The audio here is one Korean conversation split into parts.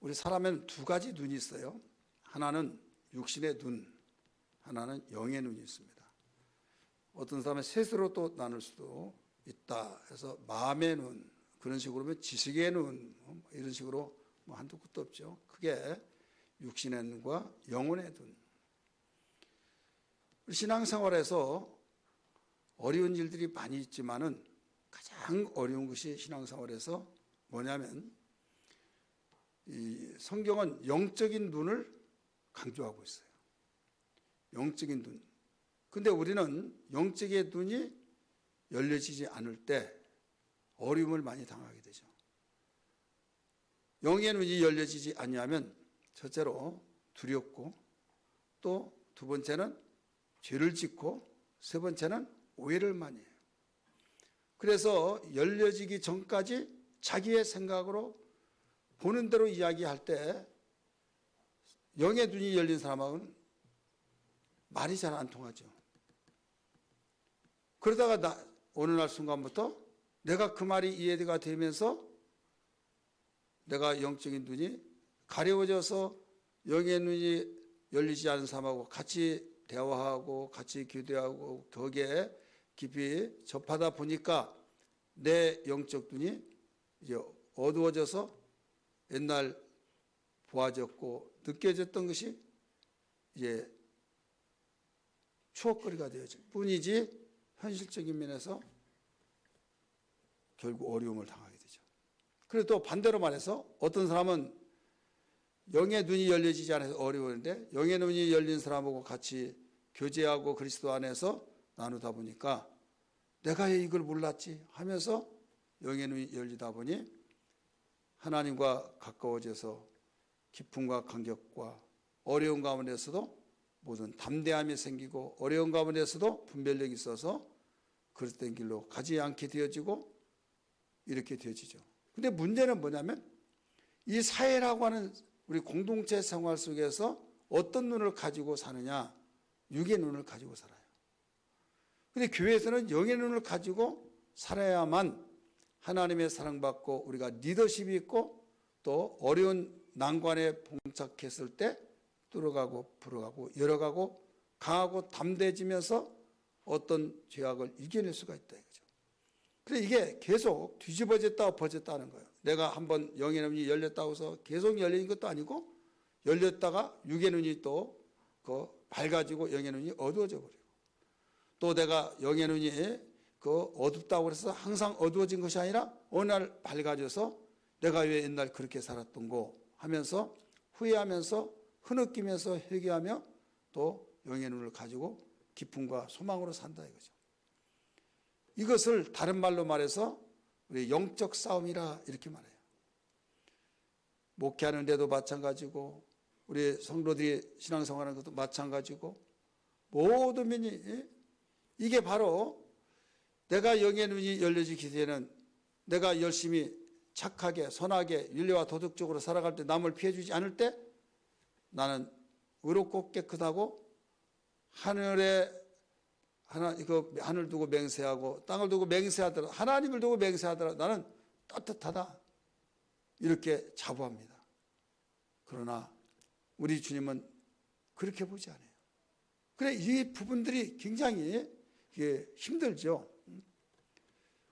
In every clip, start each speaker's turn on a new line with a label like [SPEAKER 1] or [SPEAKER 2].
[SPEAKER 1] 우리 사람에는 두 가지 눈이 있어요. 하나는 육신의 눈, 하나는 영의 눈이 있습니다. 어떤 사람은 셋으로 또 나눌 수도 있다 해서 마음의 눈, 그런 식으로 보면 지식의 눈, 이런 식으로 뭐 한두 끝도 없죠. 크게 육신의 눈과 영혼의 눈. 신앙생활에서 어려운 일들이 많이 있지만은 가장 어려운 것이 신앙생활에서 뭐냐면 이 성경은 영적인 눈을 강조하고 있어요. 영적인 눈. 근데 우리는 영적인 눈이 열려지지 않을 때 어려움을 많이 당하게 되죠. 영의 눈이 열려지지 않냐면 첫째로 두렵고 또 두 번째는 죄를 짓고 세 번째는 오해를 많이 해요. 그래서 열려지기 전까지 자기의 생각으로 보는 대로 이야기할 때 영의 눈이 열린 사람하고는 말이 잘 안 통하죠. 그러다가 어느 날 순간부터 내가 그 말이 이해가 되면서 내가 영적인 눈이 가려워져서 영의 눈이 열리지 않은 사람하고 같이 대화하고 같이 기도하고 거기에 깊이 접하다 보니까 내 영적 눈이 이제 어두워져서 옛날 보아졌고 느껴졌던 것이 이제 추억거리가 되어질 뿐이지 현실적인 면에서 결국 어려움을 당하게 되죠. 그리고 또 반대로 말해서 어떤 사람은 영의 눈이 열려지지 않아서 어려운데 영의 눈이 열린 사람하고 같이 교제하고 그리스도 안에서 나누다 보니까 내가 왜 이걸 몰랐지 하면서 영의 눈이 열리다 보니 하나님과 가까워져서 기쁨과 감격과 어려운 가운데서도 모든 담대함이 생기고 어려운 가운데서도 분별력이 있어서 그릇된 길로 가지 않게 되어지고 이렇게 되어지죠. 근데 문제는 뭐냐면 이 사회라고 하는 우리 공동체 생활 속에서 어떤 눈을 가지고 사느냐, 육의 눈을 가지고 살아요. 근데 교회에서는 영의 눈을 가지고 살아야만 하나님의 사랑받고 우리가 리더십이 있고 또 어려운 난관에 봉착했을 때 뚫어가고 풀어가고 열어가고 강하고 담대해지면서 어떤 죄악을 이겨낼 수가 있다 이거죠. 그래서 이게 계속 뒤집어졌다 엎어졌다는 거예요. 내가 한번 영의 눈이 열렸다고 해서 계속 열리는 것도 아니고 열렸다가 육의 눈이 또 밝아지고 영의 눈이 어두워져 버리고 또 내가 영의 눈이 어둡다고 해서 항상 어두워진 것이 아니라 어느 날 밝아져서 내가 왜 옛날 그렇게 살았던 거 하면서 후회하면서 흐느끼면서 회개하며 또 영의 눈을 가지고 기쁨과 소망으로 산다 이거죠. 이것을 다른 말로 말해서 우리 영적 싸움이라 이렇게 말해요. 목회하는 데도 마찬가지고 우리 성도들이 신앙생활하는 것도 마찬가지고 모든 면이 이게 바로 내가 영의 눈이 열려지기 전에는 내가 열심히 착하게 선하게 윤리와 도덕적으로 살아갈 때 남을 피해주지 않을 때 나는 의롭고 깨끗하고 하늘 두고 맹세하고 땅을 두고 맹세하더라 하나님을 두고 맹세하더라 나는 떳떳하다 이렇게 자부합니다. 그러나 우리 주님은 그렇게 보지 않아요. 그래 이 부분들이 굉장히 힘들죠.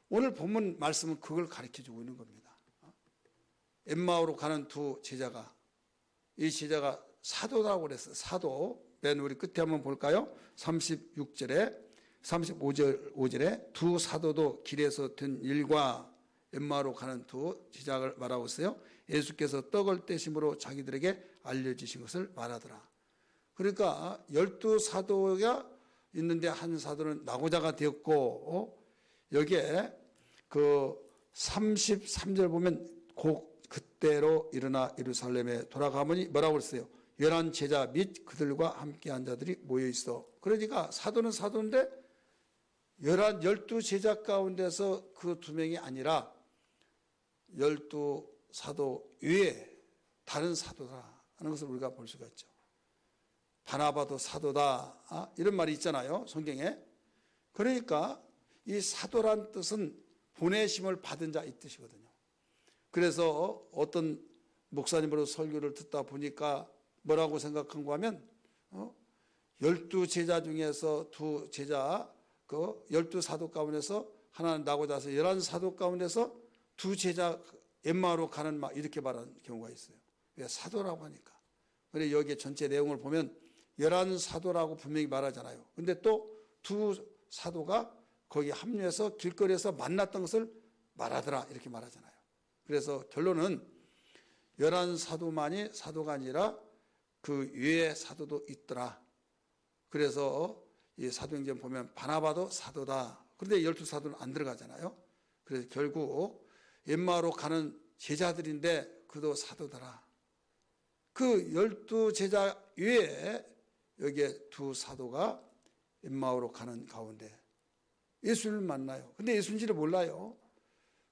[SPEAKER 1] 오늘 본문 말씀은 그걸 가르쳐주고 있는 겁니다. 엠마오로 가는 두 제자가 이 제자가 사도라고 그랬어요. 사도. 맨 우리 끝에 한번 볼까요? 36절에 35절에 두 사도도 길에서 든 일과 엠마오로 가는 두 제자를 말하고 있어요. 예수께서 떡을 떼심으로 자기들에게 알려주신 것을 말하더라. 그러니까 12사도가 있는데 한 사도는 낙오자가 되었고 여기에 33절 보면 그때로 일어나 예루살렘에 돌아가머니 뭐라고 그랬어요? 11 제자 및 그들과 함께한 자들이 모여 있어. 그러니까 사도는 사도인데 12 제자 가운데서 그 두 명이 아니라 12 사도 외에 다른 사도다 하는 것을 우리가 볼 수가 있죠. 바나바도 사도다 이런 말이 있잖아요. 성경에. 그러니까 이 사도란 뜻은 보내심을 받은 자 이 뜻이거든요. 그래서 어떤 목사님으로 설교를 듣다 보니까 뭐라고 생각한가 하면 12제자 중에서 2제자, 그 12사도 가운데서 하나는 나고자서 11사도 가운데서 2제자 엠마오로 가는 이렇게 말하는 경우가 있어요. 왜? 사도라고 하니까. 그런데 여기에 전체 내용을 보면 11사도라고 분명히 말하잖아요. 근데 또 2사도가 거기 합류해서 길거리에서 만났던 것을 말하더라 이렇게 말하잖아요. 그래서 결론은 11사도만이 사도가 아니라 그 외에 사도도 있더라. 그래서 이 사도행전 보면 바나바도 사도다. 그런데 12사도는 안 들어가잖아요. 그래서 결국 엠마오로 가는 제자들인데 그도 사도더라. 그 12제자 외에 여기에 2사도가 엠마오로 가는 가운데 예수를 만나요. 근데 예수인지를 몰라요.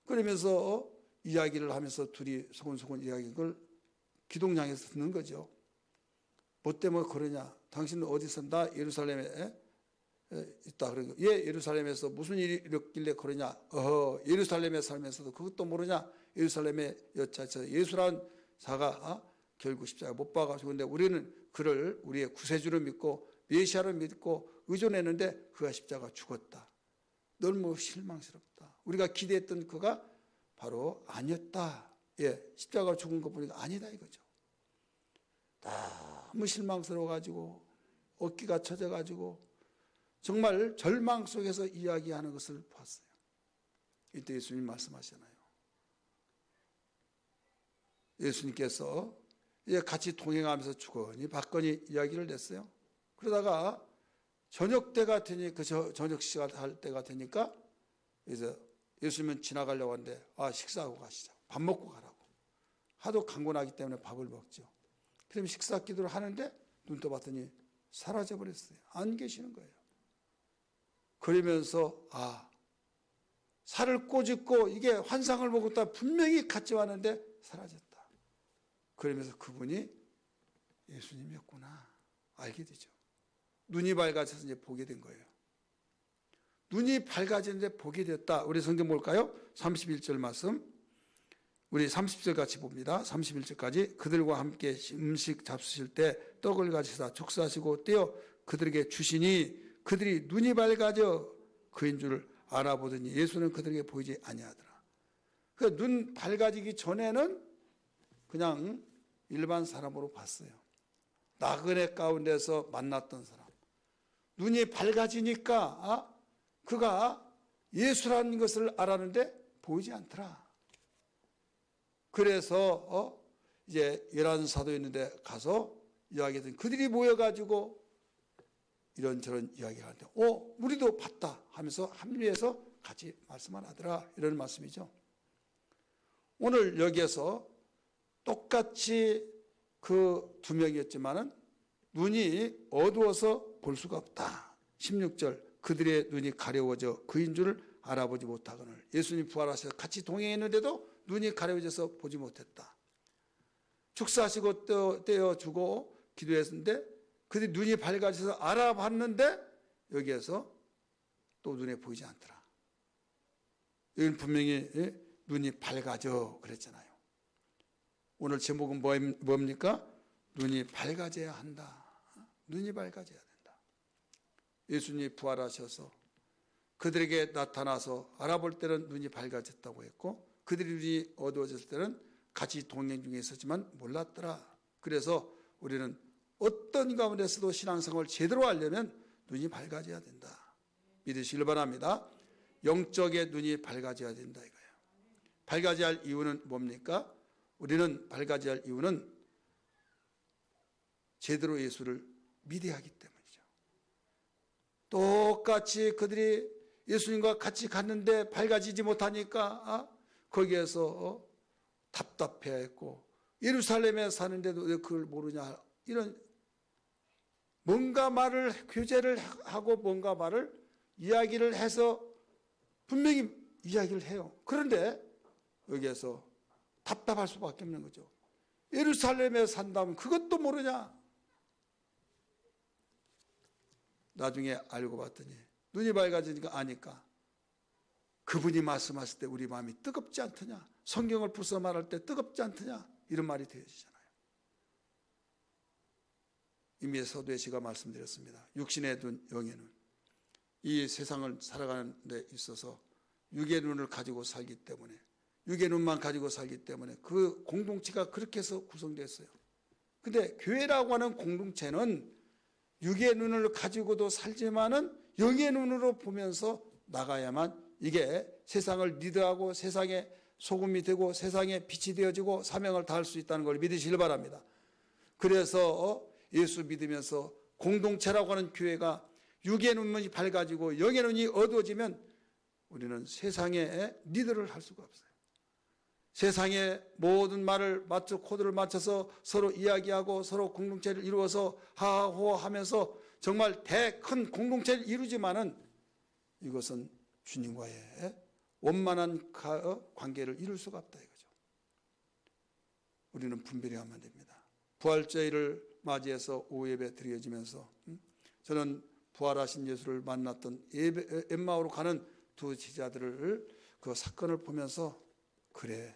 [SPEAKER 1] 그러면서 이야기를 하면서 둘이 소곤소곤 이야기를 기동장에서 듣는 거죠. 뭐 때문에 그러냐? 당신은 어디 산다? 예루살렘에 있다. 그러고 예, 예루살렘에서 무슨 일이 일었길래 그러냐? 예루살렘에 살면서도 그것도 모르냐? 예루살렘에 여차해서 예수란 자가 결국 십자가 못 박아가지고 근데 우리는 그를 우리의 구세주로 믿고 메시아를 믿고 의존했는데 그가 십자가 죽었다. 너무 실망스럽다. 우리가 기대했던 그가 바로 아니었다. 예, 십자가 죽은 거 보니까 아니다 이거죠. 너무 실망스러워가지고 어깨가 처져가지고 정말 절망 속에서 이야기하는 것을 봤어요. 이때 예수님 말씀하시잖아요. 예수님께서 이제 같이 동행하면서 주거니 받거니 이야기를 냈어요. 그러다가 저녁 때가 되니 저녁 시간 할 때가 되니까 이제 예수님은 지나가려고 하는데 식사하고 가시자. 밥 먹고 가라고. 하도 강권하기 때문에 밥을 먹죠. 그럼 식사 기도를 하는데 눈 떠봤더니 사라져 버렸어요. 안 계시는 거예요. 그러면서 살을 꼬집고 이게 환상을 보고 분명히 같이 왔는데 사라졌다. 그러면서 그분이 예수님이었구나 알게 되죠. 눈이 밝아져서 이제 보게 된 거예요. 눈이 밝아지는데 보게 됐다. 우리 성경 볼까요? 31절 말씀. 우리 30절 같이 봅니다. 31절까지. 그들과 함께 음식 잡수실 때 떡을 가지사 족사하시고 떼어 그들에게 주시니 그들이 눈이 밝아져 그인 줄 알아보더니 예수는 그들에게 보이지 아니하더라. 눈 밝아지기 전에는 그냥 일반 사람으로 봤어요. 나그네 가운데서 만났던 사람. 눈이 밝아지니까 그가 예수라는 것을 알았는데 보이지 않더라. 그래서 이제 11사도 있는데 가서 이야기했더니 그들이 모여가지고 이런저런 이야기하는데 우리도 봤다 하면서 합류해서 같이 말씀을 하더라 이런 말씀이죠. 오늘 여기에서 똑같이 그 2명이었지만은 눈이 어두워서 볼 수가 없다. 16절 그들의 눈이 가려워져 그인 줄을 알아보지 못하거늘 예수님 부활하셔서 같이 동행했는데도 눈이 가려워져서 보지 못했다. 축사하시고 떼어주고 기도했는데 그들이 눈이 밝아져서 알아봤는데 여기에서 또 눈에 보이지 않더라. 여기는 분명히 눈이 밝아져 그랬잖아요. 오늘 제목은 뭡니까? 눈이 밝아져야 한다. 눈이 밝아져야 된다. 예수님이 부활하셔서 그들에게 나타나서 알아볼 때는 눈이 밝아졌다고 했고 그들이 눈이 어두워졌을 때는 같이 동행 중에 있었지만 몰랐더라. 그래서 우리는 어떤 가운데서도 신앙생활을 제대로 하려면 눈이 밝아져야 된다. 믿으시길 바랍니다. 영적의 눈이 밝아져야 된다 이거예요. 밝아져야 할 이유는 뭡니까? 우리는 밝아져야 할 이유는 제대로 예수를 믿어야 하기 때문이죠. 똑같이 그들이 예수님과 같이 갔는데 밝아지지 못하니까 거기에서 답답해했고 예루살렘에 사는데도 왜 그걸 모르냐 이런 뭔가 말을 교제를 하고 뭔가 말을 이야기를 해서 분명히 이야기를 해요. 그런데 여기에서 답답할 수밖에 없는 거죠. 예루살렘에 산다면 그것도 모르냐. 나중에 알고 봤더니 눈이 밝아지니까 아니까 그분이 말씀하실 때 우리 마음이 뜨겁지 않더냐. 성경을 부숴 말할 때 뜨겁지 않더냐. 이런 말이 되어지잖아요. 이미 서두에 제가 말씀드렸습니다. 육신의 눈, 영의 눈. 이 세상을 살아가는 데 있어서 육의 눈을 가지고 살기 때문에, 육의 눈만 가지고 살기 때문에 그 공동체가 그렇게 해서 구성됐어요. 근데 교회라고 하는 공동체는 육의 눈을 가지고도 살지만은 영의 눈으로 보면서 나가야만 이게 세상을 리드하고 세상의 소금이 되고 세상의 빛이 되어지고 사명을 다할 수 있다는 걸 믿으시길 바랍니다. 그래서 예수 믿으면서 공동체라고 하는 교회가 육의 눈이 밝아지고 영의 눈이 어두워지면 우리는 세상에 리드를 할 수가 없어요. 세상의 모든 말을 맞춰 코드를 맞춰서 서로 이야기하고 서로 공동체를 이루어서 하하호하면서 정말 큰 공동체를 이루지만은 이것은 주님과의 원만한 관계를 이룰 수가 없다 이거죠. 우리는 분별히 하면 됩니다. 부활절을 맞이해서 오후 예배 드려지면서 저는 부활하신 예수를 만났던 엠마오로 가는 두 제자들을 그 사건을 보면서 그래,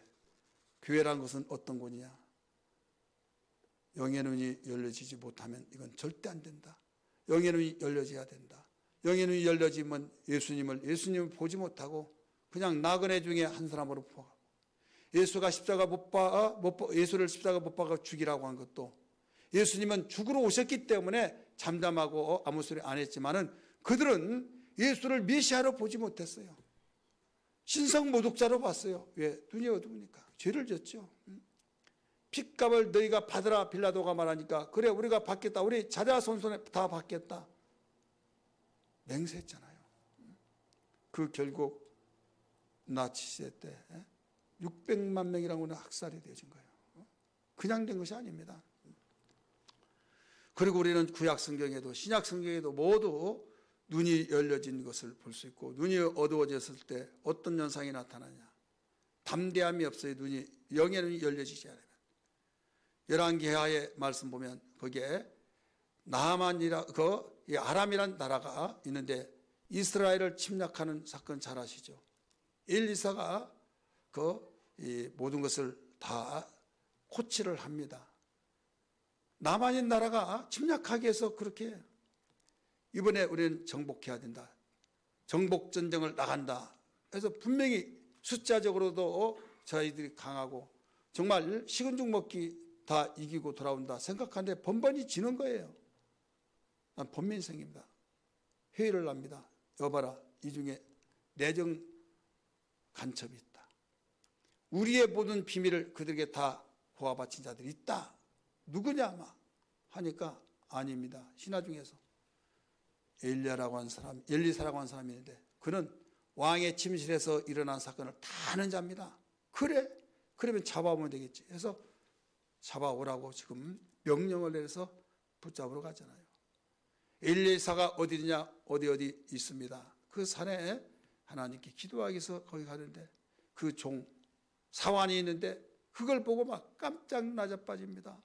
[SPEAKER 1] 교회란 것은 어떤 곳이냐? 영의 눈이 열려지지 못하면 이건 절대 안 된다. 영의 눈이 열려져야 된다. 영의 눈이 열려지면 예수님을 보지 못하고 그냥 나그네 중에 한 사람으로 보고, 예수를 십자가 못 박아 죽이라고 한 것도 예수님은 죽으러 오셨기 때문에 잠잠하고 아무 소리 안 했지만은 그들은 예수를 메시아로 보지 못했어요. 신성모독자로 봤어요. 왜? 눈이 어두우니까. 죄를 졌죠. 핏값을 너희가 받으라 빌라도가 말하니까 그래 우리가 받겠다. 우리 자자손손에 다 받겠다. 맹세했잖아요. 그 결국 나치 시대 때 600만 명이라고 하는 학살이 되어진 거예요. 그냥 된 것이 아닙니다. 그리고 우리는 구약 성경에도 신약 성경에도 모두 눈이 열려진 것을 볼 수 있고, 눈이 어두워졌을 때 어떤 현상이 나타나냐? 담대함이 없어요. 영의 눈이 열려지지 않으면. 열왕기하의 말씀 보면 거기에 아람이란 나라가 있는데 이스라엘을 침략하는 사건 잘 아시죠? 엘리사가 이 모든 것을 다 코치를 합니다. 남한인 나라가 침략하기 위해서 그렇게 해요. 이번에 우리는 정복해야 된다. 정복전쟁을 나간다. 그래서 분명히 숫자적으로도 저희들이 강하고 정말 식은 죽 먹기 다 이기고 돌아온다 생각하는데 번번이 지는 거예요. 난 번민생입니다. 회의를 합니다. 여봐라, 이 중에 내정 간첩이 있다. 우리의 모든 비밀을 그들에게 다 고아바친 자들이 있다. 누구냐 아마 하니까 아닙니다. 신하 중에서 엘리사라고 하는 사람이 있는데 그는 왕의 침실에서 일어난 사건을 다 아는 자입니다. 그래? 그러면 잡아오면 되겠지. 해서 잡아오라고 지금 명령을 내려서 붙잡으러 가잖아요. 엘리사가 어디냐? 어디 있습니다. 그 산에 하나님께 기도하기 위해서 거기 가는데 그 종 사환이 있는데 그걸 보고 막 깜짝 나자빠집니다.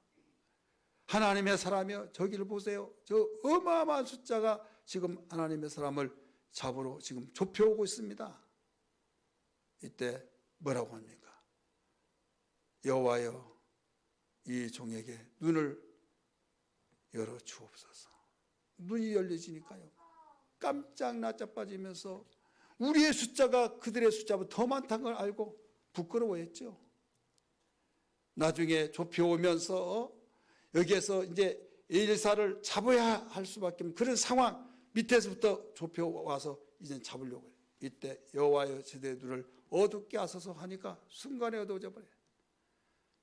[SPEAKER 1] 하나님의 사람이여 저기를 보세요. 저 어마어마한 숫자가 지금 하나님의 사람을 잡으러 지금 좁혀오고 있습니다. 이때 뭐라고 합니까? 여호와여 이 종에게 눈을 열어 주옵소서. 눈이 열려지니까요. 깜짝 나자빠지면서 우리의 숫자가 그들의 숫자보다 더 많다는 걸 알고 부끄러워했죠. 나중에 좁혀오면서 여기에서 이제 엘리사를 잡아야 할 수밖에 없는 그런 상황, 밑에서부터 좁혀와서 이제 잡으려고 해요. 이때 여호와여 저들의 눈을 어둡게 하소서 하니까 순간에 어두워져 버려요.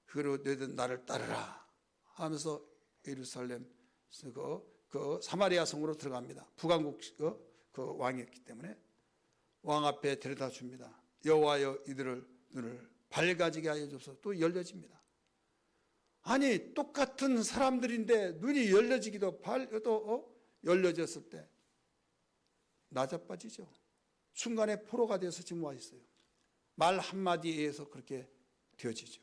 [SPEAKER 1] 그리고 너희들 나를 따르라 하면서 예루살렘 그 사마리아 성으로 들어갑니다. 북왕국 그 왕이었기 때문에 왕 앞에 데려다 줍니다. 여호와여 이들을 눈을 밝아지게 하여 주옵소서. 또 열려집니다. 아니 똑같은 사람들인데 눈이 열려지기도 열려졌을 때 나자빠지죠. 순간에 포로가 되어서 지금 와 있어요. 말 한마디에 의해서 그렇게 되어지죠.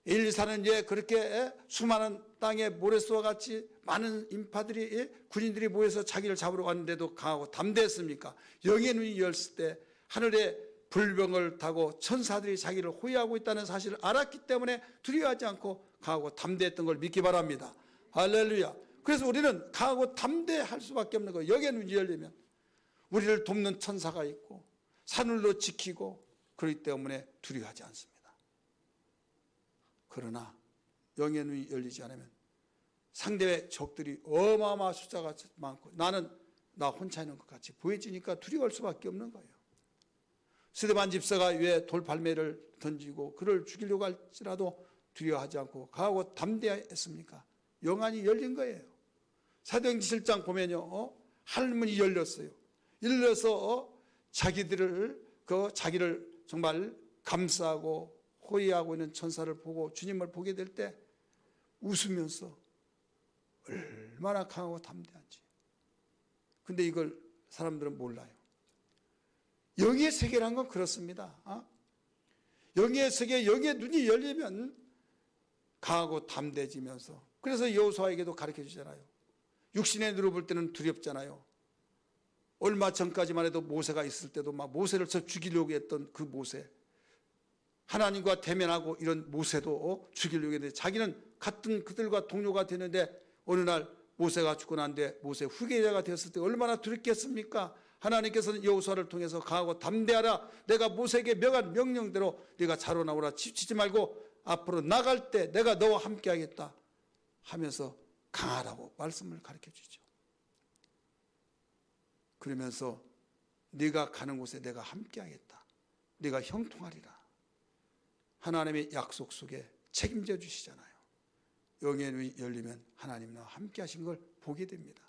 [SPEAKER 1] 엘리사는 이제 그렇게 수많은 땅에 모래수와 같이 많은 인파들이 군인들이 모여서 자기를 잡으러 왔는데도 강하고 담대했습니까? 영의 눈이 열었을 때 하늘에 불병을 타고 천사들이 자기를 호위하고 있다는 사실을 알았기 때문에 두려워하지 않고 강하고 담대했던 걸 믿기 바랍니다. 할렐루야. 그래서 우리는 강하고 담대할 수밖에 없는 거예요. 영의 눈이 열리면 우리를 돕는 천사가 있고 하늘로 지키고 그렇기 때문에 두려워하지 않습니다. 그러나 영의 눈이 열리지 않으면 상대의 적들이 어마어마한 숫자가 많고 나는 나 혼자 있는 것 같이 보여지니까 두려워할 수밖에 없는 거예요. 스데반 집사가 왜 돌팔매를 던지고 그를 죽이려고 할지라도 두려워하지 않고 강하고 담대했습니까? 영안이 열린 거예요. 사도행전 7장 보면요, 하늘문이 열렸어요. 열려서 자기를 정말 감싸고 호위하고 있는 천사를 보고 주님을 보게 될 때 웃으면서 얼마나 강하고 담대한지. 근데 이걸 사람들은 몰라요. 영의 세계란 건 그렇습니다. 영의 세계, 영의 눈이 열리면 강하고 담대해지면서, 그래서 여호수아에게도 가르쳐 주잖아요. 육신의 눈으로 볼 때는 두렵잖아요. 얼마 전까지만 해도 모세가 있을 때도 막 모세를 죽이려고 했던 그 모세, 하나님과 대면하고 이런 모세도 죽이려고 했는데 자기는 같은 그들과 동료가 되는데 어느 날 모세가 죽고 난 뒤에 모세 후계자가 되었을 때 얼마나 두렵겠습니까? 하나님께서는 여호수아를 통해서 강하고 담대하라, 내가 모세에게 명한 명령대로 네가 자로나오라, 지치지 말고 앞으로 나갈 때 내가 너와 함께 하겠다 하면서 강하라고 말씀을 가르쳐 주죠. 그러면서 네가 가는 곳에 내가 함께 하겠다, 네가 형통하리라, 하나님의 약속 속에 책임져 주시잖아요. 영의 눈이 열리면 하나님과 함께 하신 걸 보게 됩니다.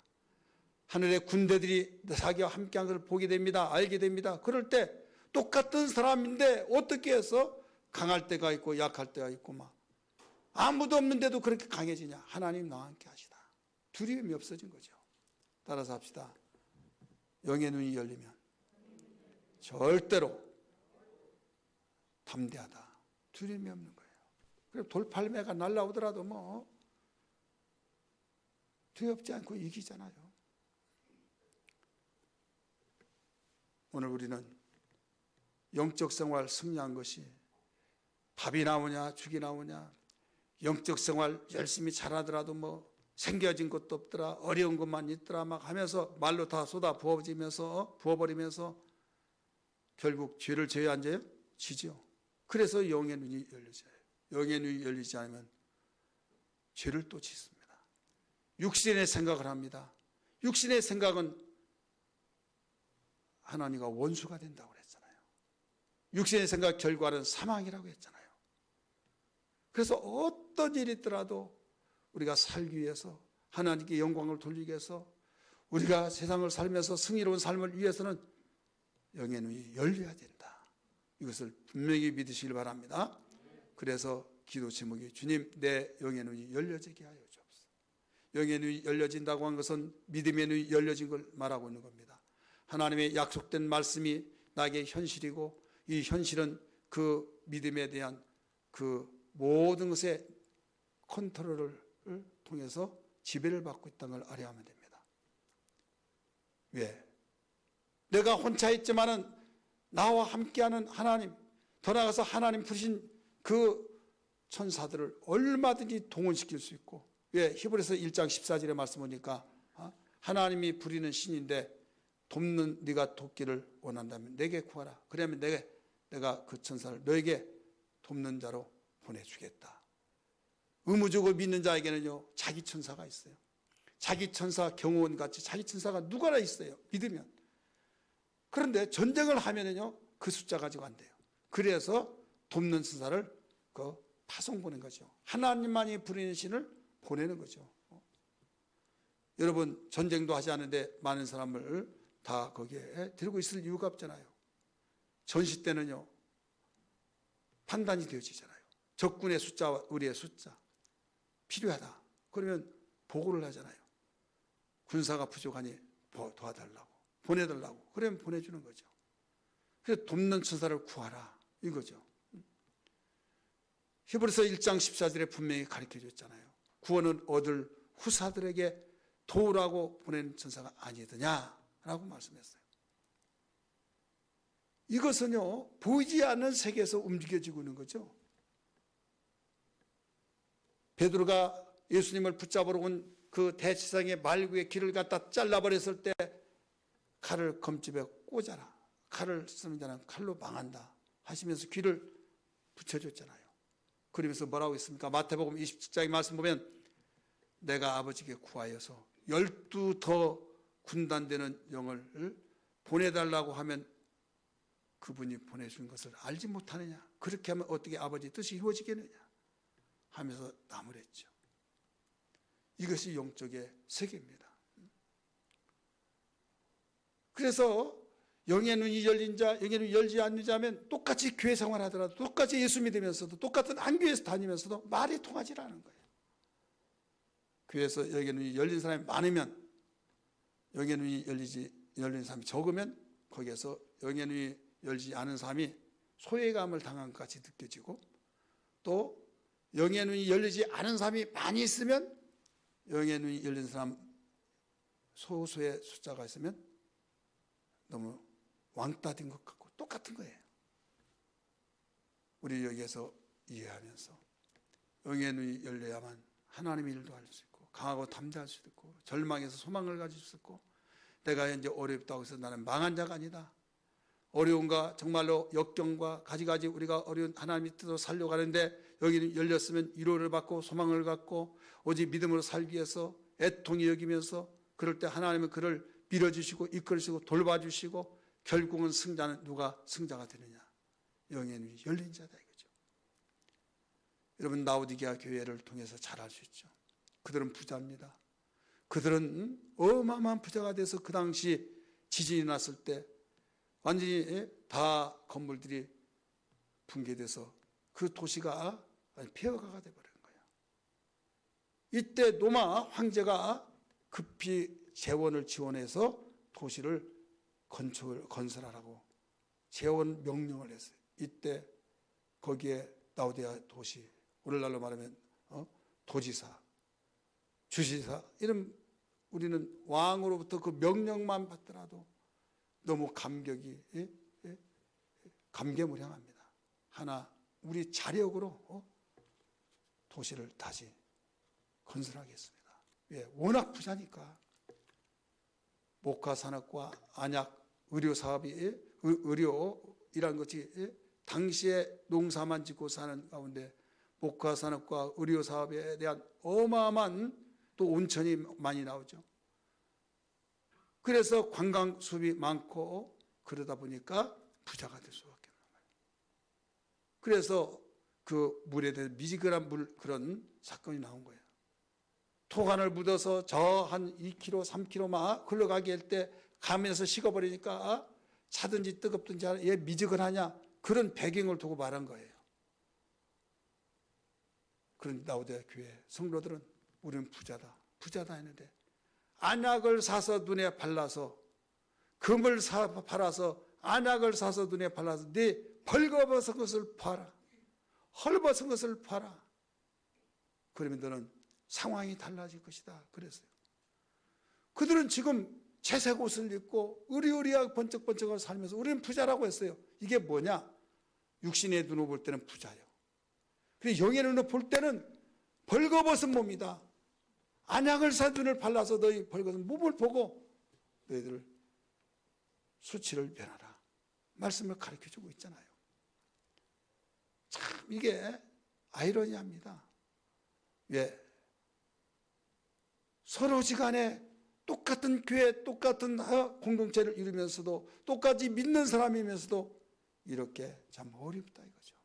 [SPEAKER 1] 하늘의 군대들이 자기와 함께 한 걸 보게 됩니다. 알게 됩니다. 그럴 때 똑같은 사람인데 어떻게 해서 강할 때가 있고 약할 때가 있고 막 아무도 없는데도 그렇게 강해지냐? 하나님 나와 함께 하시다. 두려움이 없어진 거죠. 따라서 합시다. 영의 눈이 열리면 절대로 담대하다, 두려움이 없는 거예요. 그리고 돌팔매가 날라오더라도 뭐 두렵지 않고 이기잖아요. 오늘 우리는 영적 생활 승리한 것이 밥이 나오냐 죽이 나오냐, 영적 생활 열심히 잘하더라도 뭐 생겨진 것도 없더라, 어려운 것만 있더라 막 하면서 말로 다 쏟아 부어버리면서 결국 죄를 지어야 앉아요? 지죠. 그래서 영의 눈이 열려져요. 영의 눈이 열리지 않으면 죄를 또 짓습니다. 육신의 생각을 합니다. 육신의 생각은 하나님과 원수가 된다고 그랬잖아요. 육신의 생각 결과는 사망이라고 했잖아요. 그래서 어떤 일이 있더라도 우리가 살기 위해서, 하나님께 영광을 돌리기 위해서, 우리가 세상을 살면서 승리로운 삶을 위해서는 영의 눈이 열려야 된다. 이것을 분명히 믿으시길 바랍니다. 그래서 기도 제목이 주님 내 영의 눈이 열려지게 하여 주옵소서. 영의 눈이 열려진다고 한 것은 믿음의 눈이 열려진 걸 말하고 있는 겁니다. 하나님의 약속된 말씀이 나에게 현실이고 이 현실은 그 믿음에 대한 그 모든 것의 컨트롤을 통해서 지배를 받고 있다는 걸 알아야 하면 됩니다. 왜? 내가 혼자 있지만은 나와 함께하는 하나님, 더 나아가서 하나님 부르신 그 천사들을 얼마든지 동원시킬 수 있고, 왜? 히브리서 1장 14절의 말씀 보니까 하나님이 부리는 신인데 돕는 네가 돕기를 원한다면 내게 구하라. 그러면 내가 그 천사를 너에게 돕는 자로 보내주겠다. 의무적으로 믿는 자에게는요 자기 천사가 있어요. 자기 천사 경호원같이 자기 천사가 누구나 있어요. 믿으면. 그런데 전쟁을 하면은요 그 숫자 가지고 안 돼요. 그래서 돕는 천사를 파송 보낸 거죠. 하나님만이 부리는 신을 보내는 거죠. 여러분 전쟁도 하지 않는데 많은 사람을 다 거기에 들고 있을 이유가 없잖아요. 전시 때는요 판단이 되어지잖아요. 적군의 숫자와 우리의 숫자 필요하다. 그러면 보고를 하잖아요. 군사가 부족하니 도와달라고, 보내달라고. 그러면 보내주는 거죠. 그래서 돕는 천사를 구하라 이거죠. 히브리서 1장 14절에 분명히 가르쳐 줬잖아요. 구원은 얻을 후사들에게 도우라고 보내는 천사가 아니더냐라고 말씀했어요. 이것은요, 보이지 않는 세계에서 움직여지고 있는 거죠. 베드로가 예수님을 붙잡으러 온 그 대지상의 말구의 길을 갖다 잘라버렸을 때 칼을 검집에 꽂아라. 칼을 쓰는 자는 칼로 망한다 하시면서 귀를 붙여줬잖아요. 그러면서 뭐라고 했습니까? 마태복음 27장의 말씀 보면 내가 아버지께 구하여서 12 더 군단되는 영을 보내달라고 하면 그분이 보내준 것을 알지 못하느냐? 그렇게 하면 어떻게 아버지 뜻이 이루어지겠느냐? 하면서 나무랬죠. 이것이 영적의 세계입니다. 그래서 영의 눈이 열린 자, 영의 눈이 열지 않는 자면 똑같이 교회 생활하더라도 똑같이 예수 믿으면서도 똑같은 한 교회에서 다니면서도 말이 통하지 않는 거예요. 교회에서 영의 눈이 열린 사람이 많으면, 영의 눈이 열린 사람이 적으면 거기에서 영의 눈이 열지 않은 사람이 소외감을 당한 것 같이 느껴지고, 또 영의 눈이 열리지 않은 사람이 많이 있으면 영의 눈이 열린 사람 소수의 숫자가 있으면 너무 왕따 된 것 같고 똑같은 거예요. 우리 여기에서 이해하면서 영의 눈이 열려야만 하나님의 일도 할 수 있고 강하고 담대할 수도 있고 절망에서 소망을 가질 수 있고, 내가 현재 어렵다고 해서 나는 망한 자가 아니다. 어려움과 정말로 역경과 가지가지 우리가 어려운 하나님의 뜻으로 살려고 하는데 여기는 열렸으면 위로를 받고 소망을 갖고 오직 믿음으로 살기 위해서 애통히 여기면서, 그럴 때 하나님은 그를 밀어주시고 이끌으시고 돌봐주시고 결국은 승자는 누가 승자가 되느냐? 영의 눈이 열린 자다 이거죠. 여러분, 라오디게아 교회를 통해서 잘할 수 있죠. 그들은 부자입니다. 그들은 어마어마한 부자가 돼서 그 당시 지진이 났을 때 완전히 다 건물들이 붕괴돼서 그 도시가 폐허가 돼버린 거예요. 이때 로마 황제가 급히 재원을 지원해서 도시를 건설하라고 재원 명령을 했어요. 이때 거기에 라오디게아 도시, 오늘날로 말하면 도지사, 주지사, 이런 우리는 왕으로부터 그 명령만 받더라도 너무 감개무량합니다. 하나 우리 자력으로 도시를 다시 건설하겠습니다. 왜? 워낙 부자니까. 목화 산업과 안약 의료 사업이 의료이란 것이 당시에 농사만 짓고 사는 가운데 목화 산업과 의료 사업에 대한 어마어마한 또 온천이 많이 나오죠. 그래서 관광 수입이 많고 그러다 보니까 부자가 될 수밖에 없는 거예요. 그래서 그 물에 대해 미지근한 그런 사건이 나온 거예요. 토간을 묻어서 저 한 2km, 3km 막 흘러가게 할 때 가면서 식어버리니까 차든지 뜨겁든지 얘 미지근하냐, 그런 배경을 두고 말한 거예요. 그런 라오디게아 교회 성도들은 우리는 부자다 했는데 안약을 사서 눈에 발라서, 금을 팔아서 안약을 사서 눈에 발라서 네 벌거벗은 것을 봐라, 헐벗은 것을 봐라. 그러면 너는 상황이 달라질 것이다 그랬어요. 그들은 지금 채색 옷을 입고 의리의리하게 번쩍번쩍하고 살면서 우리는 부자라고 했어요. 이게 뭐냐? 육신의 눈으로 볼 때는 부자예요. 그리고 영의 눈으로 볼 때는 벌거벗은 몸이다. 안약을 사 눈을 발라서 너희 벌거벗은 몸을 보고 너희들 수치를 면하라. 말씀을 가르쳐주고 있잖아요. 참 이게 아이러니합니다. 왜? 서로지간에 똑같은 교회, 똑같은 공동체를 이루면서도 똑같이 믿는 사람이면서도 이렇게 참 어렵다 이거죠.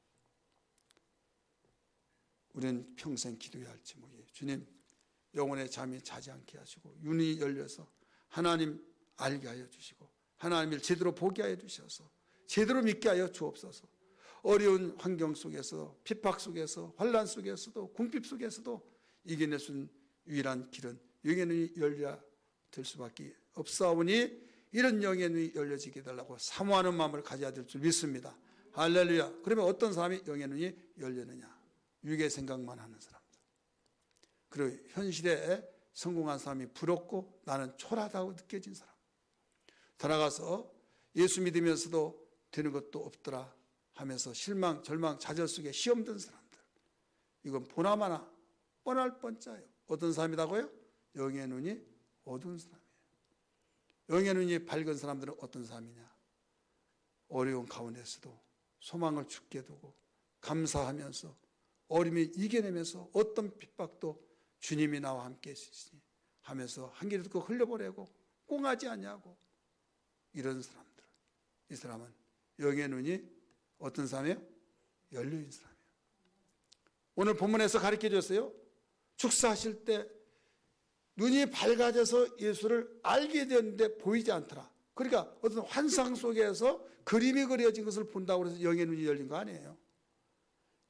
[SPEAKER 1] 우리는 평생 기도해야 할 제목이에요. 주님, 영혼의 잠이 자지 않게 하시고 눈이 열려서 하나님 알게 하여 주시고 하나님을 제대로 보게 하여 주셔서 제대로 믿게 하여 주옵소서. 어려운 환경 속에서, 핍박 속에서, 환난 속에서도, 궁핍 속에서도 이겨낼 수 있는 유일한 길은 영의 눈이 열려 될 수밖에 없사오니 이런 영의 눈이 열려지게 해달라고 사모하는 마음을 가져야 될 줄 믿습니다. 할렐루야. 그러면 어떤 사람이 영의 눈이 열리느냐? 육의 생각만 하는 사람들. 그리고 현실에 성공한 사람이 부럽고 나는 초라하다고 느껴진 사람. 더 나아가서 예수 믿으면서도 되는 것도 없더라 하면서 실망, 절망, 좌절 속에 시험 든 사람들, 이건 보나마나 뻔할 뻔짜예요. 어떤 사람이라고요? 영의 눈이 어두운 사람이에요. 영의 눈이 밝은 사람들은 어떤 사람이냐? 어려운 가운데서도 소망을 죽게 두고 감사하면서 어림이 이겨내면서 어떤 핍박도 주님이 나와 함께 있으시니 하면서 한 길을 듣고 흘려보내고 꽁하지 않냐고, 이런 사람들, 이 사람은 영의 눈이 어떤 사람이에요? 열려있는 사람이에요. 오늘 본문에서 가르쳐 줬어요. 축사하실 때 눈이 밝아져서 예수를 알게 되었는데 보이지 않더라. 그러니까 어떤 환상 속에서 그림이 그려진 것을 본다고 해서 영의 눈이 열린 거 아니에요.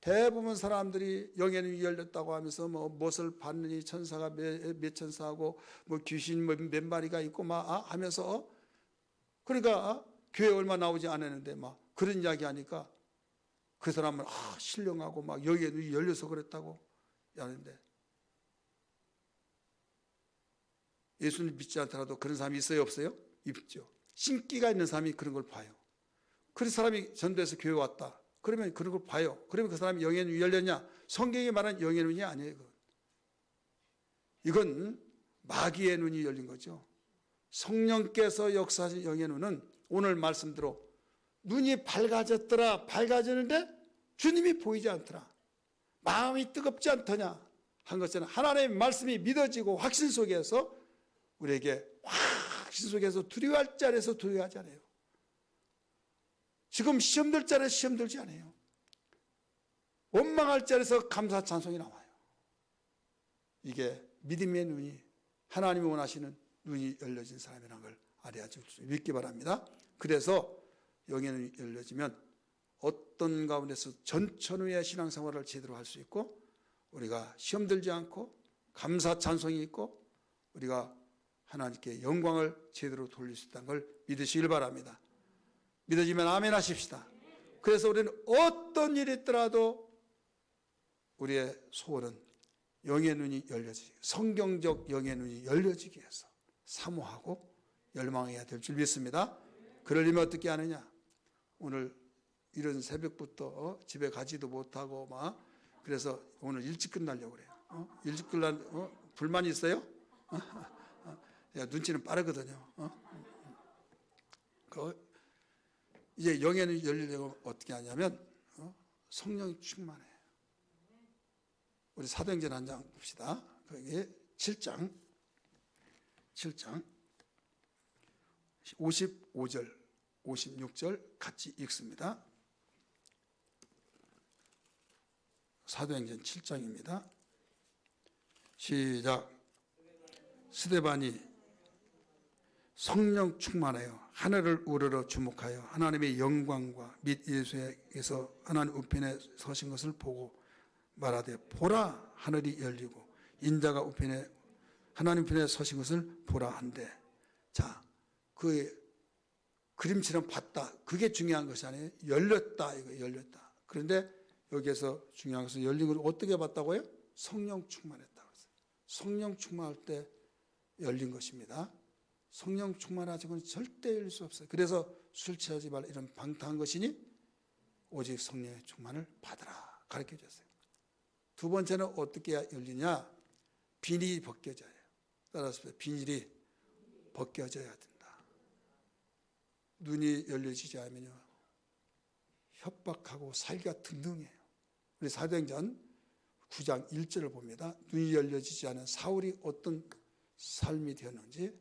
[SPEAKER 1] 대부분 사람들이 영의 눈이 열렸다고 하면서 뭐 못을 받느니 천사가 몇 천사하고 뭐 귀신 몇 마리가 있고 막 하면서, 그러니까 교회 얼마 나오지 않았는데 막 그런 이야기 하니까 그 사람은 신령하고 막 영의 눈이 열려서 그랬다고 하는데, 예수님 믿지 않더라도 그런 사람이 있어요, 없어요? 있죠. 신기가 있는 사람이 그런 걸 봐요. 그 사람이 전도해서 교회 왔다, 그러면 그런 걸 봐요. 그러면 그 사람이 영의 눈이 열렸냐? 성경이 말하는 영의 눈이 아니에요. 이건 마귀의 눈이 열린 거죠. 성령께서 역사하신 영의 눈은 오늘 말씀대로 눈이 밝아졌더라, 밝아지는데 주님이 보이지 않더라, 마음이 뜨겁지 않더냐 한 것처럼 하나님의 말씀이 믿어지고 확신 속에서 우리에게 확신 속에서 두려워할 자리에서 두려워하지 않아요. 지금 시험 들 자리에서 시험 들지 않아요. 원망할 자리에서 감사 찬송이 나와요. 이게 믿음의 눈이, 하나님이 원하시는 눈이 열려진 사람이라는 걸 알아야 줄 수 믿기 바랍니다. 그래서 영의 눈이 열려지면 어떤 가운데서 전천후의 신앙생활을 제대로 할 수 있고, 우리가 시험 들지 않고 감사 찬송이 있고 우리가 하나님께 영광을 제대로 돌릴 수 있다는 걸 믿으시길 바랍니다. 믿어지면 아멘 하십시다. 그래서 우리는 어떤 일이 있더라도 우리의 소원은 영의 눈이 열려지기, 성경적 영의 눈이 열려지기 위해서 사모하고 열망해야 될 줄 믿습니다. 그러려면 어떻게 하느냐? 오늘 이런 새벽부터 집에 가지도 못하고 막 그래서 오늘 일찍 끝나려고 그래요. 일찍 불만 있어요? 야, 눈치는 빠르거든요. 이제 영의 눈이 열리려고 어떻게 하냐면 성령이 충만해요. 우리 사도행전 한 장 봅시다. 거기 7장 55절 56절 같이 읽습니다. 사도행전 7장입니다. 시작. 스데반이 성령 충만하여 하늘을 우러러 주목하여 하나님의 영광과 및 예수에게서 하나님 우편에 서신 것을 보고 말하되, 보라, 하늘이 열리고 인자가 우편에 하나님 편에 서신 것을 보라 한데, 자, 그 그림처럼 봤다, 그게 중요한 것이 아니에요. 열렸다, 이거 열렸다. 그런데 여기에서 중요한 것은 열린 걸 어떻게 봤다고요? 성령 충만했다고 했어요. 성령 충만할 때 열린 것입니다. 성령 충만하지 않고는 절대 열릴 수 없어요. 그래서 술 취하지 말라, 이런 방탕한 것이니 오직 성령의 충만을 받으라 가르쳐 줬어요. 두 번째는 어떻게 열리냐? 비닐이 벗겨져요. 따라서 비닐이 벗겨져야 된다. 눈이 열려지지 않으면요, 협박하고 살기가 등등해요. 우리 사도행전 9장 1절을 봅니다. 눈이 열려지지 않은 사울이 어떤 삶이 되었는지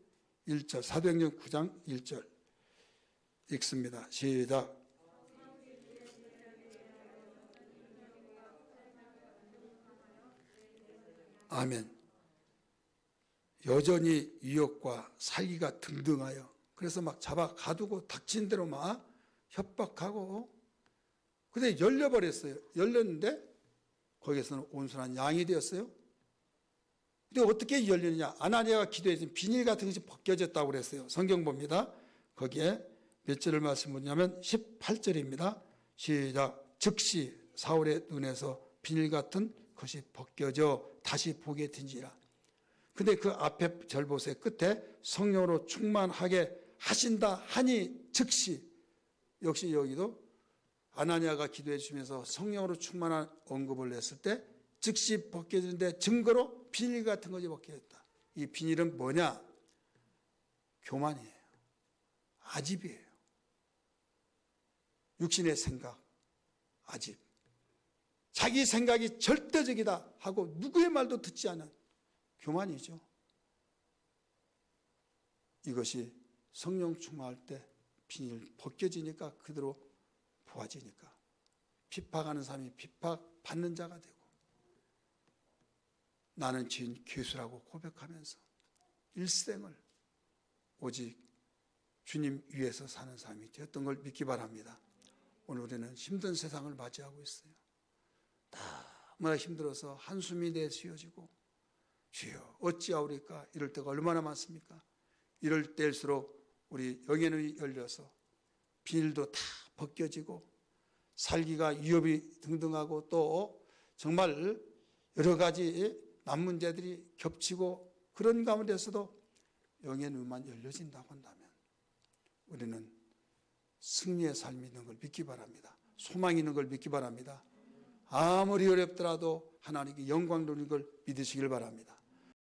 [SPEAKER 1] 1절, 사도행전 9장 1절 읽습니다. 시작. 아멘. 여전히 유혹과 살기가 등등하여, 그래서 막 잡아 가두고 닥친 대로 막 협박하고, 근데 열려버렸어요. 열렸는데 거기에서는 온순한 양이 되었어요. 근데 어떻게 열리느냐? 아나니아가 기도해서 비닐 같은 것이 벗겨졌다고 그랬어요. 성경 봅니다. 거기에 몇 절을 말씀드리냐면 18절입니다. 시작. 즉시 사울의 눈에서 비닐 같은 것이 벗겨져 다시 보게 된지라. 근데 그 앞에 절 보세요. 끝에 성령으로 충만하게 하신다 하니 즉시, 역시 여기도 아나니아가 기도해 주면서 성령으로 충만한 언급을 했을 때 즉시 벗겨지는데 증거로 비닐 같은 것이 벗겨졌다. 이 비닐은 뭐냐? 교만이에요. 아집이에요. 육신의 생각, 아집. 자기 생각이 절대적이다 하고 누구의 말도 듣지 않은 교만이죠. 이것이 성령 충만할 때 비닐 벗겨지니까 그대로 보아지니까 핍박하는 사람이 핍박받는 자가 되고 나는 주인 괴수라고 고백하면서 일생을 오직 주님 위에서 사는 사람이 되었던 걸 믿기 바랍니다. 오늘 우리는 힘든 세상을 맞이하고 있어요. 너무나 힘들어서 한숨이 내쉬어지고 주여 어찌하오리까 이럴 때가 얼마나 많습니까? 이럴 때일수록 우리 영의 눈이 열려서 비닐도 다 벗겨지고 살기가 위협이 등등하고 또 정말 여러 가지 남 문제들이 겹치고 그런 가운데서도 영의 눈만 열려진다고 한다면 우리는 승리의 삶이 있는 걸 믿기 바랍니다. 소망이 있는 걸 믿기 바랍니다. 아무리 어렵더라도 하나님께 영광 돌리는 걸 믿으시길 바랍니다.